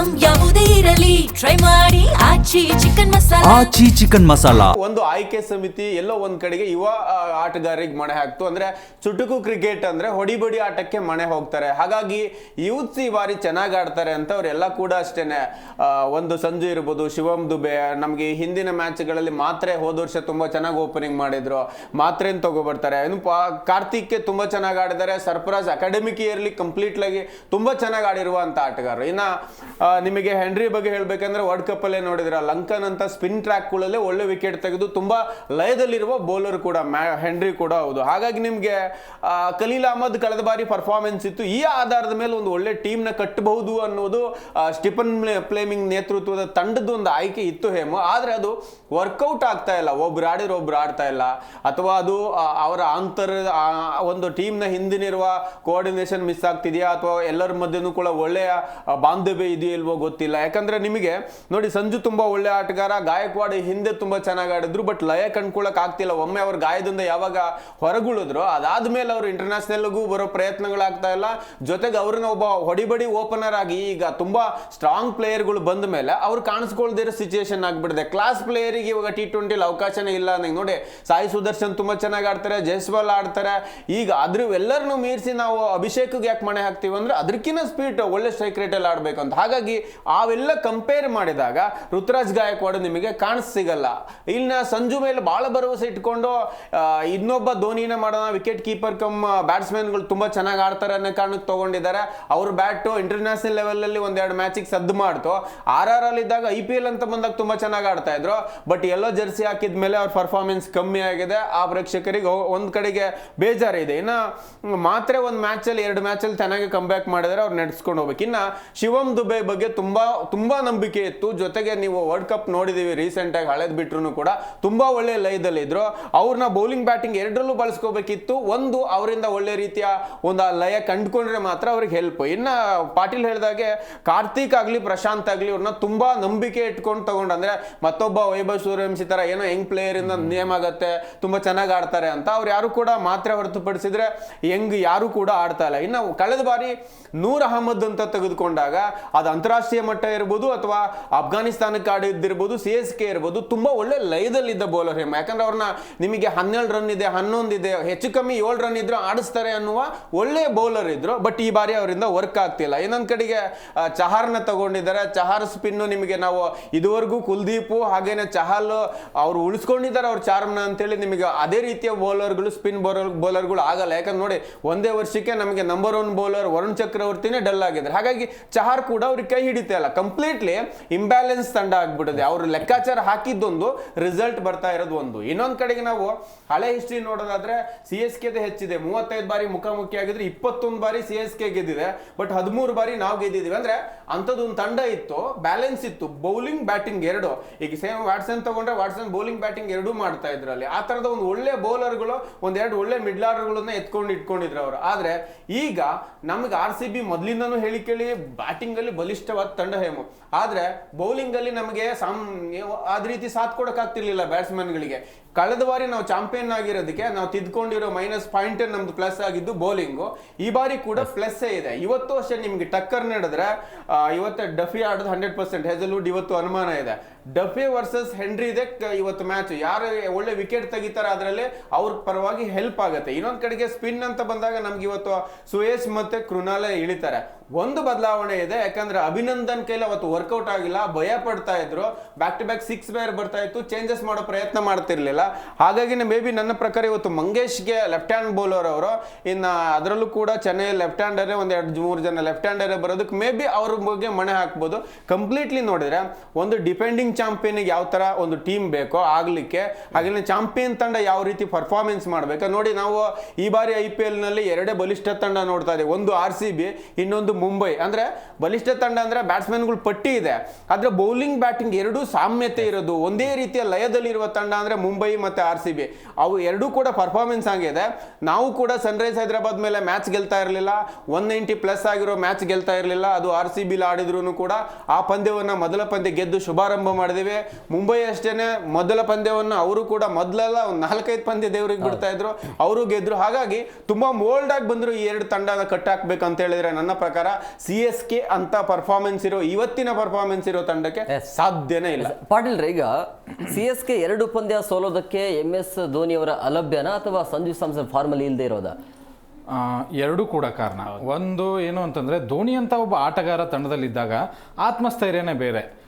Item ಯಾವುದೇ ಇರಲಿ try ಮಾಡಿ ಆಚಿ ಚಿಕನ್ ಮಸಾಲಾ. ಒಂದು ಆಯ್ಕೆ ಸಮಿತಿ ಎಲ್ಲೋ ಒಂದ್ ಕಡೆಗೆ ಯುವ ಆಟಗಾರರಿಗೆ ಮಣೆ ಹಾಕ್ತು. ಅಂದ್ರೆ ಚುಟುಕು ಕ್ರಿಕೆಟ್ ಅಂದ್ರೆ ಹೊಡಿಬಡಿ ಆಟಕ್ಕೆ ಮಣೆ ಹೋಗ್ತಾರೆ. ಹಾಗಾಗಿ ಯೂತ್ಸ್ ಈ ಬಾರಿ ಚೆನ್ನಾಗಿ ಆಡ್ತಾರೆ ಅಂತ ಅವರೆಲ್ಲ ಕೂಡ ಅಷ್ಟೇನೆ. ಒಂದು ಸಂಜು ಇರ್ಬೋದು, ಶಿವಮ್ ದುಬೆ, ನಮ್ಗೆ ಹಿಂದಿನ ಮ್ಯಾಚ್ಗಳಲ್ಲಿ ಮಾತ್ರೆ ಹೋದ ವರ್ಷ ತುಂಬಾ ಚೆನ್ನಾಗಿ ಓಪನಿಂಗ್ ಮಾಡಿದ್ರು, ಮಾತ್ರೆನ್ ತಗೋಬರ್ತಾರೆ. ಇನ್ನು ಕಾರ್ತಿಕ್ ತುಂಬಾ ಚೆನ್ನಾಗಿ ಆಡಿದ್ದಾರೆ. ಸರ್ಫರಾಜ್ ಅಕಾಡೆಮಿಕ್ ಇಯರ್ಲಿ ಕಂಪ್ಲೀಟ್ ಆಗಿ ತುಂಬಾ ಚೆನ್ನಾಗಿ ಆಡಿರುವಂತ ಆಟಗಾರರು. ಇನ್ನ ನಿಮಗೆ ಹೆನ್ರಿ ಬಗ್ಗೆ ಹೇಳ್ಬೇಕಂದ್ರೆ ವರ್ಲ್ಡ್ ಕಪ್ ಅಲ್ಲೇ ನೋಡಿದ್ರ ಲಂಕನ್ ಅಂತ ಸ್ಪಿನ್ ಟ್ರ್ಯಾಕ್ ಗಳಲ್ಲೇ ಒಳ್ಳೆ ವಿಕೆಟ್ ತೆಗೆದು ತುಂಬಾ ಲಯದಲ್ಲಿರುವ ಬೌಲರ್ ಕೂಡ ಹೆನ್ರಿ ಕೂಡ ಹೌದು. ಹಾಗಾಗಿ ನಿಮ್ಗೆ ಖಲೀಲ್ ಅಹ್ಮದ್ ಕಳೆದ ಬಾರಿ ಪರ್ಫಾರ್ಮೆನ್ಸ್ ಇತ್ತು. ಈ ಆಧಾರದ ಮೇಲೆ ಒಂದು ಒಳ್ಳೆ ಟೀಮ್ ನ ಕಟ್ಟಬಹುದು ಅನ್ನೋದು ಸ್ಟಿಫನ್ ಫ್ಲೇಮಿಂಗ್ ನೇತೃತ್ವದ ತಂಡದ ಒಂದು ಆಯ್ಕೆ ಇತ್ತು ಹೇಮು. ಆದ್ರೆ ಅದು ವರ್ಕೌಟ್ ಆಗ್ತಾ ಇಲ್ಲ. ಒಬ್ರು ಆಡಿರೋ ಒಬ್ರು ಆಡ್ತಾ ಇಲ್ಲ, ಅಥವಾ ಅದು ಅವರ ಒಂದು ಟೀಮ್ ನ ಹಿಂದಿನಿರುವ ಕೋಆರ್ಡಿನೇಷನ್ ಮಿಸ್ ಆಗ್ತಿದೆಯಾ, ಅಥವಾ ಎಲ್ಲರ ಮಧ್ಯನೂ ಕೂಡ ಒಳ್ಳೆಯ ಬಾಂಧವ್ಯ ಇದೆಯೋ ಇಲ್ವೋ ಗೊತ್ತಿಲ್ಲ. ಯಾಕಂದ್ರೆ ನಿಮಗೆ ನೋಡಿ, ಸಂಜು ತುಂಬಾ ಒಳ್ಳೆ ಆಟಗಾರ, ಗಾಯಕ್ವಾಡ್ ಹಿಂದೆ ತುಂಬಾ ಚೆನ್ನಾಗಿ ಆಡಿದ್ರು, ಬಟ್ ಲಯ ಕಂಡ್ಕೊಳಕ್ ಆಗ್ತಿಲ್ಲ. ಒಮ್ಮೆ ಅವ್ರ ಗಾಯದಿಂದ ಯಾವಾಗ ಹೊರಗುಳಿದ್ರು ಅದಾದ್ಮೇಲೆ ಅವರು ಇಂಟರ್ನ್ಯಾಷನಲ್ಗೂ ಬರೋ ಪ್ರಯತ್ನಗಳಾಗ್ತಾ ಇಲ್ಲ. ಜೊತೆಗೆ ಅವ್ರನ್ನ ಒಬ್ಬ ಹೊಡಿಬಡಿ ಓಪನರ್ ಆಗಿ ಈಗ ತುಂಬಾ ಸ್ಟ್ರಾಂಗ್ ಪ್ಲೇಯರ್ಗಳು ಬಂದ ಮೇಲೆ ಅವ್ರು ಕಾಣಿಸ್ಕೊಳ್ದಿರೋ ಸಿಚುಯೇಷನ್ ಆಗ್ಬಿಡಿದೆ. ಕ್ಲಾಸ್ ಪ್ಲೇಯರಿಗೆ ಇವಾಗ T20 ಅವಕಾಶನೇ ಇಲ್ಲ. ನೋಡಿ, ಸಾಯಿ ಸುದರ್ಶನ್ ತುಂಬಾ ಚೆನ್ನಾಗಿ ಆಡ್ತಾರೆ, ಜೈಸ್ವಾಲ್ ಆಡ್ತಾರೆ. ಈಗ ಅದ್ರ ಎಲ್ಲರನ್ನು ಮೀರಿಸಿ ನಾವು ಅಭಿಷೇಕ್ಗೆ ಯಾಕೆ ಮಣೆ ಹಾಕ್ತೀವಿ ಅಂದ್ರೆ ಅದಕ್ಕಿಂತ ಸ್ಪೀಡ್ ಒಳ್ಳೆ ಸ್ಟ್ರೈಕ್ ರೇಟ್ ಅಲ್ಲಿ ಆಡ್ಬೇಕು ಅಂತ. ಹಾಗಾಗಿ ಅವೆಲ್ಲ ಕಂಪೇರ್ ಮಾಡಿದಾಗ ಋತುರಾಜ್ ಗಾಯಕ್ವಾಡ್ ನಿಮಗೆ ಸಿಗಲ್ಲ. ಇನ್ನ ಸಂಜು ಮೇಲೆ ಬಹಳ ಭರವಸೆ ಇಟ್ಕೊಂಡು ಇನ್ನೊಬ್ಬ ಧೋನಿನ ಮಾಡೋಣ, ವಿಕೆಟ್ ಕೀಪರ್ ಕಮ್ ಬ್ಯಾಟ್ಸ್ಮನ್ ಗಳು ತುಂಬಾ ಚೆನ್ನಾಗಿ ಆಡ್ತಾರೆ ಅನ್ನೋ ಕಾರಣಕ್ಕೆ ತಗೊಂಡಿದ್ದಾರೆ. ಅವ್ರ ಬ್ಯಾಟ್ ಇಂಟರ್ನ್ಯಾಷನಲ್ ಲೆವೆಲ್ ಅಲ್ಲಿ ಒಂದೆರಡು ಮ್ಯಾಚಿಗೆ ಸದ್ದು ಮಾಡ್ತು. RR ಅಲ್ಲಿ ಇದ್ದಾಗ IPL ಅಂತ ಬಂದಾಗ ತುಂಬಾ ಚೆನ್ನಾಗಿ ಆಡ್ತಾ ಇದ್ರು, ಬಟ್ ಎಲ್ಲೋ ಜರ್ಸಿ ಹಾಕಿದ ಮೇಲೆ ಅವ್ರ ಪರ್ಫಾರ್ಮೆನ್ಸ್ ಕಮ್ಮಿ ಆಗಿದೆ. ಆ ಪ್ರೇಕ್ಷಕರಿಗೆ ಒಂದ್ ಕಡೆಗೆ ಬೇಜಾರಿದೆ. ಇನ್ನ ಮಾತ್ರ ಒಂದ್ ಮ್ಯಾಚ್ ಅಲ್ಲಿ 2 ಮ್ಯಾಚ್ ಅಲ್ಲಿ ಚೆನ್ನಾಗಿ ಕಮ್ ಬ್ಯಾಕ್ ಮಾಡಿದ್ರೆ ಅವ್ರು ನಡೆಸ್ಕೊಂಡು ಹೋಗ್ಬೇಕು. ಇನ್ನ ಶಿವಮ್ ದುಬೆ ಬಗ್ಗೆ ತುಂಬಾ ನಂಬಿಕೆ ಇತ್ತು. ಜೊತೆಗೆ ನೀವು ವರ್ಲ್ಡ್ ಕಪ್ ನೋಡಿದೀವಿ ರೀಸೆಂಟ್ ಆಗಿ, ಹಳೇದ್ ಬಿಟ್ರು ಕೂಡ ತುಂಬಾ ಒಳ್ಳೆ ಲಯದಲ್ಲಿ ಇದ್ರು. ಅವ್ರನ್ನ ಬೌಲಿಂಗ್ ಬ್ಯಾಟಿಂಗ್ ಎರಡರಲ್ಲೂ ಬಳಸ್ಕೋಬೇಕಿತ್ತು. ಒಂದು ಅವರಿಂದ ಒಳ್ಳೆ ರೀತಿಯ ಒಂದು ಲಯ ಕಂಡುಕೊಂಡ್ರೆ ಮಾತ್ರ ಅವ್ರಿಗೆ ಹೆಲ್ಪ್. ಇನ್ನ ಪಾಟೀಲ್ ಹೇಳಿದಾಗೆ ಕಾರ್ತಿಕ್ ಆಗ್ಲಿ ಪ್ರಶಾಂತ್ ಆಗ್ಲಿ ಅವ್ರನ್ನ ತುಂಬಾ ನಂಬಿಕೆ ಇಟ್ಕೊಂಡು ತಗೊಂಡು, ಅಂದ್ರೆ ಮತ್ತೊಬ್ಬ ವೈಭವ್ ಸೂರ್ಯವಂಶಿ ತರ ಏನೋ ಯಂಗ್ ಪ್ಲೇಯರ್ ಇಂದ ನೇಮ್ ಆಗತ್ತೆ, ತುಂಬಾ ಚೆನ್ನಾಗಿ ಆಡ್ತಾರೆ ಅಂತ ಅವ್ರು ಯಾರು ಕೂಡ ಮಾತ್ರ ಹೊರತುಪಡಿಸಿದ್ರೆ ಯಂಗ್ ಯಾರು ಕೂಡ ಆಡ್ತಾ ಇಲ್ಲ. ಇನ್ನು ಕಳೆದ ಬಾರಿ ನೂರ್ ಅಹಮದ್ ಅಂತ ತೆಗೆದುಕೊಂಡಾಗ ಅದು ಅಂತಾರಾಷ್ಟ್ರೀಯ ಮಟ್ಟ ಇರ್ಬೋದು, ಅಥವಾ ಅಫ್ಘಾನಿಸ್ತಾನಕ್ಕೆ ಆಡಿದ್ದಿರ್ಬೋದು, CSK ಇರ್ಬೋದು, ತುಂಬಾ ಒಳ್ಳೆ ಲಯದಲ್ಲಿದ್ದ ಬೌಲರ್ ಹೇಮ. ಯಾಕಂದ್ರೆ ಅವ್ರನ್ನ ನಿಮಗೆ 12 ರನ್ ಇದೆ, 11 ಇದೆ, ಹೆಚ್ಚು ಕಮ್ಮಿ 7 ರನ್ ಇದ್ರು ಆಡಿಸ್ತಾರೆ ಅನ್ನುವ ಒಳ್ಳೆ ಬೌಲರ್ ಇದ್ರು. ಬಟ್ ಈ ಬಾರಿ ಅವರಿಂದ ವರ್ಕ್ ಆಗ್ತಿಲ್ಲ. ಇನ್ನೊಂದ್ ಕಡೆಗೆ ಚಹಾರ್ನ ತಗೊಂಡಿದ್ದಾರೆ. ಚಹಾರ್ ಸ್ಪಿನ್ ನಿಮಗೆ ನಾವು ಇದುವರೆಗೂ ಕುಲ್ದೀಪ್ ಹಾಗೇನೆ ಚಹಲ್ ಅವ್ರು ಉಳಿಸ್ಕೊಂಡಿದ್ದಾರೆ ಅವ್ರ ಚಾರ್ಮ್ನ ಅಂತೇಳಿ ನಿಮಗೆ ಅದೇ ರೀತಿಯ ಬೌಲರ್ಗಳು ಸ್ಪಿನ್ ಬೌಲರ್ಗಳು ಆಗಲ್ಲ. ಯಾಕಂದ್ರೆ ನೋಡಿ, ಒಂದೇ ವರ್ಷಕ್ಕೆ ನಮಗೆ ನಂಬರ್ 1 ಬೌಲರ್ ವರುಣ್ ಚಕ್ರವರ್ತಿನೇ ಡಲ್ ಆಗಿದ್ದಾರೆ. ಹಾಗಾಗಿ ಚಹಾರ್ ಕೂಡ ಅವ್ರಿಗೆ ಕೈ ಹಿಡಿತಾ ಇಲ್ಲ. ಕಂಪ್ಲೀಟ್ಲಿ ಇಂಬ್ಯಾಲೆನ್ಸ್ ತಂಡ ಆಗ್ಬಿಟ್ಟಿದೆ. ಅವರು ಲೆಕ್ಕಾಚಾರ ಹಾಕಿದ್ದೊಂದು, ರಿಸಲ್ಟ್ ಬರ್ತಾ ಇರೋದು ಒಂದು. ಇನ್ನೊಂದ್ ಕಡೆಗೆ ನಾವು ಹಳೆ ಹಿಸ್ಟ್ರಿ ನೋಡೋದಾದ್ರೆ CSK ಹೆಚ್ಚಿದೆ. 35 ಬಾರಿ ಮುಖಾಮುಖಿ ಆಗಿದ್ರೆ 21 ಬಾರಿ CSK ಗೆದ್ದಿದೆ, ಬಟ್ 13 ಬಾರಿ ನಾವು ಗೆದ್ದಿದ್ದೀವಿ. ಅಂದ್ರೆ ಅಂತದೊಂದು ತಂಡ ಇತ್ತು, ಬ್ಯಾಲೆನ್ಸ್ ಇತ್ತು, ಬೌಲಿಂಗ್ ಬ್ಯಾಟಿಂಗ್ ಎರಡು. ಈಗ ಸೇಮ್ ವಾಟ್ಸನ್ ತಗೊಂಡ್ರೆ ವಾಟ್ಸನ್ ಬೌಲಿಂಗ್ ಬ್ಯಾಟಿಂಗ್ ಎರಡೂ ಮಾಡ್ತಾ ಇದ್ರಲ್ಲಿ. ಆ ತರದ ಒಂದು ಒಳ್ಳೆ ಬೌಲರ್ಗಳು, ಒಂದೆರಡು ಒಳ್ಳೆ ಮಿಡ್ಲ್ ಆರ್ಡರ್ಗಳನ್ನ ಇಟ್ಕೊಂಡಿದ್ರು ಅವರು. ಆದ್ರೆ ಈಗ ನಮ್ಗೆ RCB ಮೊದ್ಲಿಂದನೂ ಹೇಳಿ ಕೇಳಿ ಬ್ಯಾಟಿಂಗ್ ಅಲ್ಲಿ ಬಲಿಷ್ಠವಾದ ತಂಡ ಹೇಮು. ಆದ್ರೆ ಬೌಲಿಂಗ್ ಅಲ್ಲಿ ನಮಗೆ ಅದ ರೀತಿ ಸಾಥ್ ಕೊಡಕ್ ಆಗ್ತಿರ್ಲಿಲ್ಲ ಬ್ಯಾಟ್ಸ್ಮನ್ ಗಳಿಗೆ. ಕಳೆದ ಬಾರಿ ನಾವು ಚಾಂಪಿಯನ್ ಆಗಿರೋದಕ್ಕೆ ನಾವು ತಿದ್ಕೊಂಡಿರೋ -ಪಾಯಿಂಟ್ ನಮ್ದು ಪ್ಲಸ್ ಆಗಿದ್ದು ಬೌಲಿಂಗು. ಈ ಬಾರಿ ಕೂಡ ಪ್ಲಸ್ ಇದೆ. ಇವತ್ತು ಅಷ್ಟೇ ನಿಮ್ಗೆ ಟಕ್ಕರ್ ನಡೆದ್ರೆ ಇವತ್ತು ಡಫಿ ಆಡೋದು 100%. ಹೆಜಲ್ವುಡ್ ಇವತ್ತು ಅನುಮಾನ ಇದೆ. ಡಫೆ ವರ್ಸಸ್ ಹೆನ್ರಿ ಇದೆ ಇವತ್ತು ಮ್ಯಾಚ್. ಯಾರು ಒಳ್ಳೆ ವಿಕೆಟ್ ತೆಗಿತಾರೆ ಅದರಲ್ಲಿ ಅವ್ರ ಪರವಾಗಿ ಹೆಲ್ಪ್ ಆಗುತ್ತೆ. ಇನ್ನೊಂದ್ ಕಡೆಗೆ ಸ್ಪಿನ್ ಅಂತ ಬಂದಾಗ ನಮ್ಗೆ ಇವತ್ತು ಸುಯೇಶ್ ಮತ್ತೆ ಕೃಣಾಲ್ ಇಳಿತಾರೆ. ಒಂದು ಬದಲಾವಣೆ ಇದೆ, ಯಾಕಂದ್ರೆ ಅಭಿನಂದನ್ ಕೈಲಿ ಅವತ್ತು ವರ್ಕೌಟ್ ಆಗಿಲ್ಲ, ಭಯ ಪಡ್ತಾ ಇದ್ರು. ಬ್ಯಾಕ್ ಟು ಬ್ಯಾಕ್ 6 ಬೇರ್ ಬರ್ತಾ ಇತ್ತು, ಚೇಂಜಸ್ ಮಾಡೋ ಪ್ರಯತ್ನ ಮಾಡ್ತಿರ್ಲಿಲ್ಲ. ಹಾಗಾಗಿ ಮೇ ಬಿ ನನ್ನ ಪ್ರಕಾರ ಇವತ್ತು ಮಂಗೇಶ್ಗೆ ಲೆಫ್ಟ್ ಹ್ಯಾಂಡ್ ಬೌಲರ್ ಅವರು, ಇನ್ನು ಅದರಲ್ಲೂ ಕೂಡ ಚೆನ್ನೈ ಲೆಫ್ಟ್ ಹ್ಯಾಂಡರೇ ಒಂದ್ 2-3 ಜನ ಲೆಫ್ಟ್ ಹ್ಯಾಂಡರೇ ಬರೋದಕ್ಕೆ ಮೇ ಬಿ ಅವ್ರ ಬಗ್ಗೆ ಮಣೆ ಹಾಕ್ಬೋದು. ಕಂಪ್ಲೀಟ್ಲಿ ನೋಡಿದ್ರೆ ಒಂದು ಡಿಪೆಂಡಿಂಗ್ ಚಾಂಪಿಯನ್ ಯಾವ ತರ ಒಂದು ಟೀಮ್ ಬೇಕೋ ಆಗ್ಲಿಕ್ಕೆ, ಹಾಗೆ ಚಾಂಪಿಯನ್ ತಂಡ ಯಾವ ರೀತಿ ಪರ್ಫಾರ್ಮೆನ್ಸ್ ಮಾಡ್ಬೇಕು ನೋಡಿ. ನಾವು ಈ ಬಾರಿ IPL ನಲ್ಲಿ 2 ಬಲಿಷ್ಠ ತಂಡ ನೋಡ್ತಾ ಇದ್ದೀವಿ. ಒಂದು RCB, ಇನ್ನೊಂದು ಮುಂಬೈ. ಅಂದ್ರೆ ಬಲಿಷ್ಠ ತಂಡ ಅಂದ್ರೆ ಬ್ಯಾಟ್ಸ್ಮನ್ಗಳು ಪಟ್ಟಿ ಇದೆ, ಆದ್ರೆ ಬೌಲಿಂಗ್ ಬೌಲಿಂಗ್ ಬ್ಯಾಟಿಂಗ್ ಎರಡೂ ಸಾಮ್ಯತೆ ಇರೋದು, ಒಂದೇ ರೀತಿಯ ಲಯದಲ್ಲಿರುವ ತಂಡ ಅಂದ್ರೆ ಮುಂಬೈ ಮತ್ತೆ RCB. ಅವು ಎರಡೂ ಕೂಡ ಪರ್ಫಾರ್ಮೆನ್ಸ್ ಆಗಿದೆ. ನಾವು ಕೂಡ ಸನ್ರೈಸ್ ಹೈದರಾಬಾದ್ ಮೇಲೆ ಮ್ಯಾಚ್ ಗೆಲ್ತಾ ಇರಲಿಲ್ಲ, 190+ ಆಗಿರೋ ಮ್ಯಾಚ್ ಗೆಲ್ತಾ ಇರಲಿಲ್ಲ. ಅದು RCB ಆಡಿದ್ರು ಕೂಡ ಆ ಪಂದ್ಯವನ್ನ ಮೊದಲ ಪಂದ್ಯ ಗೆದ್ದು ಶುಭಾರಂಭ ಮಾಡಿದಿವಿ. ಮುಂಬೈ ಅಷ್ಟೇನೆ ಮೊದಲ ಪಂದ್ಯವನ್ನು ಅವರು ಕೂಡ ಮೊದಲೆಲ್ಲ ಒಂದು 4-5 ಪಂದ್ಯ ದೇವ್ರಿಗೆ ಬಿಡ್ತಾ ಇದ್ರು, ಅವರು ಗೆದ್ರು. ಹಾಗಾಗಿ ತುಂಬಾ ಮೋಲ್ಡ್ ಆಗಿ ಬಂದ್ರು ಈ ಎರಡು ತಂಡನ ಕಟ್ಟಾಕ್ಬೇಕು ಅಂತ ಹೇಳಿದ್ರೆ ನನ್ನ ಪ್ರಕಾರ CSK ಅಂತ ಪರ್ಫಾರ್ಮೆನ್ಸ್ ಇರೋ ಇವತ್ತಿನ ಪರ್ಫಾರ್ಮೆನ್ಸ್ ಇರೋ ತಂಡಕ್ಕೆ ಸಾಧ್ಯನೇ ಇಲ್ಲ. ಪಾಟೀಲ್ ಈಗ CSK 2 ಪಂದ್ಯ ಸೋಲೋದಕ್ಕೆ MS ಧೋನಿ ಅವರ ಅಲಭ್ಯನ ಅಥವಾ ಸಂಜು ಸ್ಯಾಮ್ಸನ್ ಫಾರ್ಮಲ್ಲಿ ಇಲ್ಲದೆ ಇರೋದಾ? ಎರಡೂ ಕೂಡ ಕಾರಣ. ಒಂದು ಏನು ಅಂತಂದ್ರೆ ಧೋನಿ ಅಂತ ಒಬ್ಬ ಆಟಗಾರ ತಂಡದಲ್ಲಿದ್ದಾಗ ಆತ್ಮಸ್ಥೈರ್ಯನೇ ಬೇರೆ.